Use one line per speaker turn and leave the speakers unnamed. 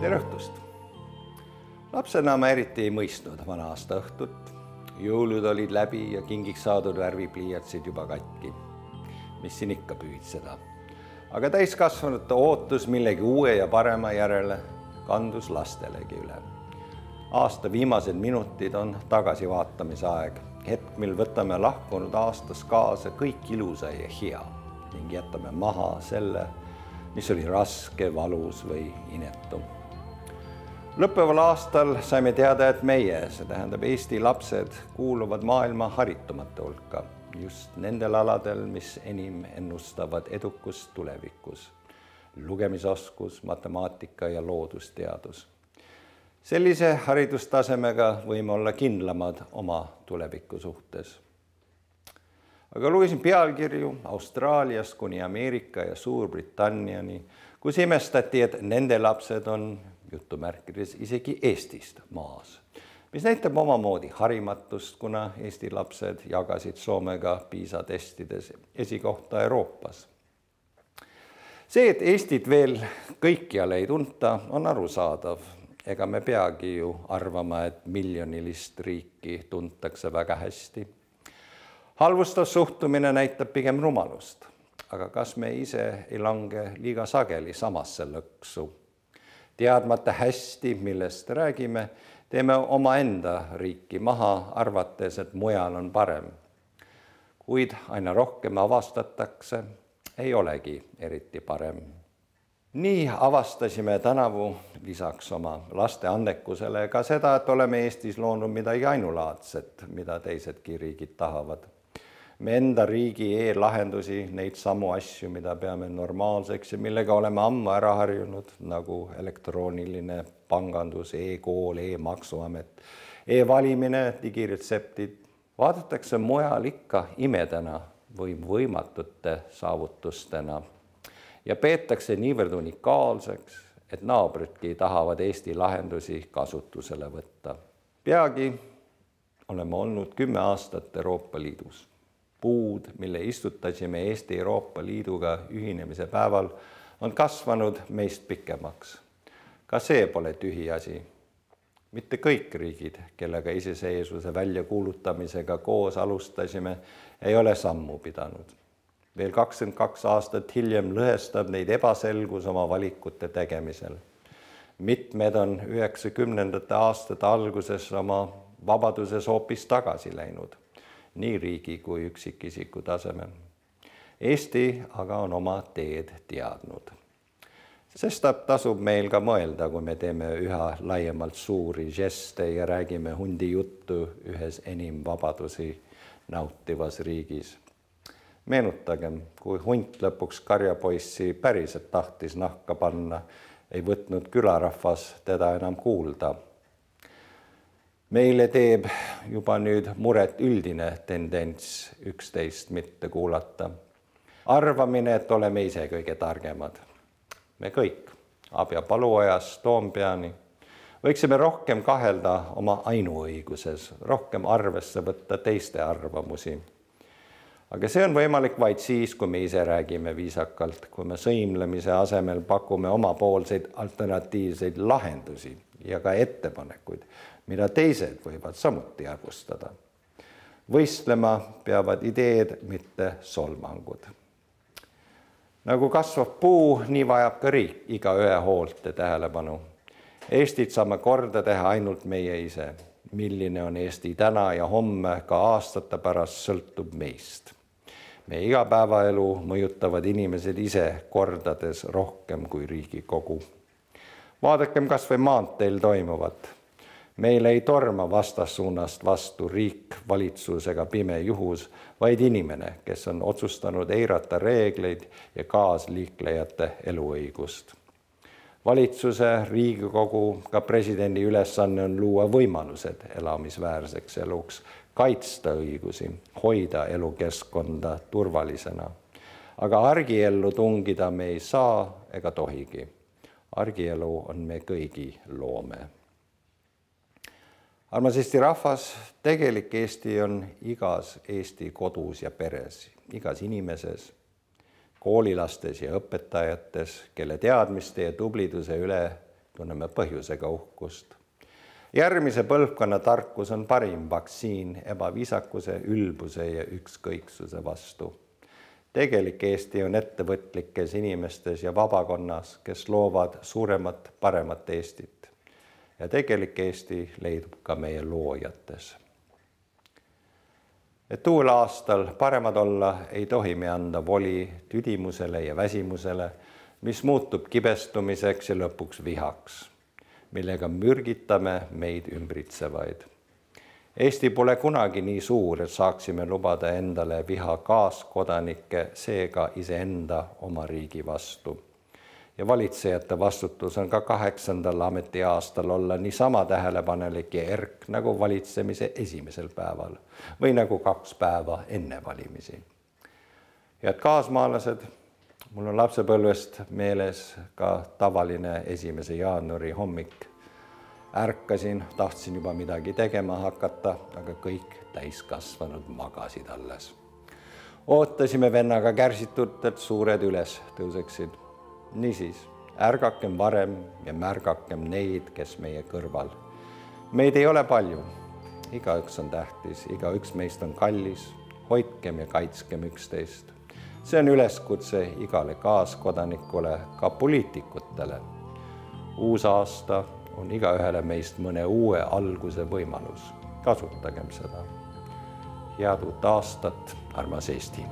Tere õhtust! Lapsena ma eriti ei mõistnud vana aasta õhtut. Jõulud olid läbi ja kingiks saadud värvipliiatsid juba katki. Mis siin ikka püüdseda. Aga täiskasvanute ootus millegi uue ja parema järele kandus lastelegi üle. Aasta viimased minutid on tagasivaatamise aeg. Hetk, mil võtame lahkunud aastas kaasa kõik ilusa ja hea ning jätame maha selle, mis oli raske, valus või inetu. Lõppeval aastal saime teada, et meie, see tähendab Eesti lapsed, kuuluvad maailma haritumate hulka just nendel aladel, mis enim ennustavad edukust tulevikus. Lugemisoskus, matemaatika ja loodusteadus. Sellise haridustasemega võime olla kindlamad oma tuleviku suhtes. Aga lugesin pealkirju Austraaliast kuni Ameerika ja Suurbritanniani, kus imestati, et nende lapsed on jutumärkides isegi Eestist maas, mis näitab omamoodi harimatust, kuna Eesti lapsed jagasid Soomega PISA testides esikohta Euroopas. See, et Eestit veel kõikjal ei tunta, on arusaadav. Ega me peagi ju arvama, et miljonilist riiki tuntakse väga hästi. Halvustav suhtumine näitab pigem rumalust, aga kas me ise ei lange liiga sageli samasse lõksu? Teadmata hästi, millest räägime, teeme omaenda riiki maha, arvates, et mujal on parem. Kuid aina rohkem avastatakse, ei olegi eriti parem. Nii avastasime tänavu lisaks oma laste andekusele ka seda, et oleme Eestis loonud midagi ainulaadset, mida teisedki riigid tahavad. Me enda riigi e-lahendusi, neid samu asju, mida peame normaalseks ja millega oleme ammu ära harjunud, nagu elektrooniline pangandus, e-kool, e-maksuamet, e-valimine, digiretseptid, vaadatakse mujal ikka imedena või võimatute saavutustena ja peetakse niivõrd unikaalseks, et naabritki tahavad Eesti lahendusi kasutusele võtta. Peagi oleme olnud 10 aastat Euroopa Liidus. Puud, mille istutasime Eesti Euroopa Liiduga ühinemise päeval, on kasvanud meist pikemaks. Ka see pole tühi asi. Mitte kõik riigid, kellega iseseisvuse väljakuulutamisega koos alustasime, ei ole sammu pidanud. Veel 22 aastat hiljem lõhestab neid ebaselgus oma valikute tegemisel. Mitmed on 90. aastate alguses oma vabaduses hoopis tagasi läinud, nii riigi kui üksikisiku tasemel. Eesti aga on oma teed teadnud. Sestap tasub meil ka mõelda, kui me teeme üha laiemalt suuri žeste ja räägime hundi juttu ühes enim vabadusi nautivas riigis. Meenutagem, kui hunt lõpuks karjapoissi päriselt tahtis nahka panna, ei võtnud külarahvas teda enam kuulda. Meile teeb juba nüüd muret üldine tendents üksteist mitte kuulata. Arvamine, et oleme ise kõige targemad. Me kõik, Abja Paluojast Toompeani, võiksime rohkem kahelda oma ainuõiguses, rohkem arvesse võtta teiste arvamusi. Aga see on võimalik vaid siis, kui me ise räägime viisakalt, kui me sõimlemise asemel pakume omapoolseid alternatiivseid lahendusi ja ka ettepanekuid, mida teised võivad samuti arvustada. Võistlema peavad ideed, mitte solvangud. Nagu kasvab puu, nii vajab ka riik iga ühe hoolt ja tähelepanu. Eestit saame korda teha ainult meie ise. Milline on Eesti täna ja homme ka aastate pärast sõltub meist. Meie igapäevaelu mõjutavad inimesed ise kordades rohkem kui Riigikogu. Vaadakem kas või maanteel toimuvat. Meil ei torma vastassuunast vastu riik, valitsus ega pime juhus, vaid inimene, kes on otsustanud eirata reegleid ja kaasliiklejate eluõigust. Valitsuse, Riigikogu, ka presidendi ülesanne on luua võimalused elamisväärseks eluks, kaitsta õigusi, hoida elukeskkonda turvalisena. Aga argiellu tungida me ei saa ega tohigi. Argielu on me kõigi loome. Armas Eesti rahvas, tegelik Eesti on igas Eesti kodus ja peres, igas inimeses, koolilastes ja õpetajates, kelle teadmiste ja tubliduse üle tunneme põhjusega uhkust. Järgmise põlvkonna tarkus on parim vaktsiin ebaviisakuse, ülbuse ja ükskõiksuse vastu. Tegelik Eesti on ettevõtlikes inimestes ja vabakonnas, kes loovad suuremat, paremat Eestit. Ja tegelik Eesti leidub ka meie loojates. Et uuel aastal paremad olla ei tohi me anda voli tüdimusele ja väsimusele, mis muutub kibestumiseks ja lõpuks vihaks, millega mürgitame meid ümbritsevaid. Eesti pole kunagi nii suur, et saaksime lubada endale viha kaaskodanikke, seega iseenda oma riigi vastu. Ja valitsejate vastutus on ka 8. ametiaastal olla niisama tähelepanelik ja erk nagu valitsemise esimesel päeval või nagu 2 päeva enne valimisi. Head kaasmaalased, mul on lapsepõlvest meeles ka tavaline 1. jaanuari hommik. Ärkasin, tahtsin juba midagi tegema hakata, aga kõik täiskasvanud magasid alles. Ootasime vennaga kärsitult, et suured üles tõuseksid. Niisiis, ärgakem varem ja märgakem neid, kes meie kõrval. Meid ei ole palju, igaüks on tähtis, igaüks meist on kallis, hoidkem ja kaitskem üksteist. See on üleskutse igale kaaskodanikule, ka poliitikutele. Uus aasta on igaühele meist mõne uue alguse võimalus. Kasutagem seda. Head uut aastat, armas Eesti!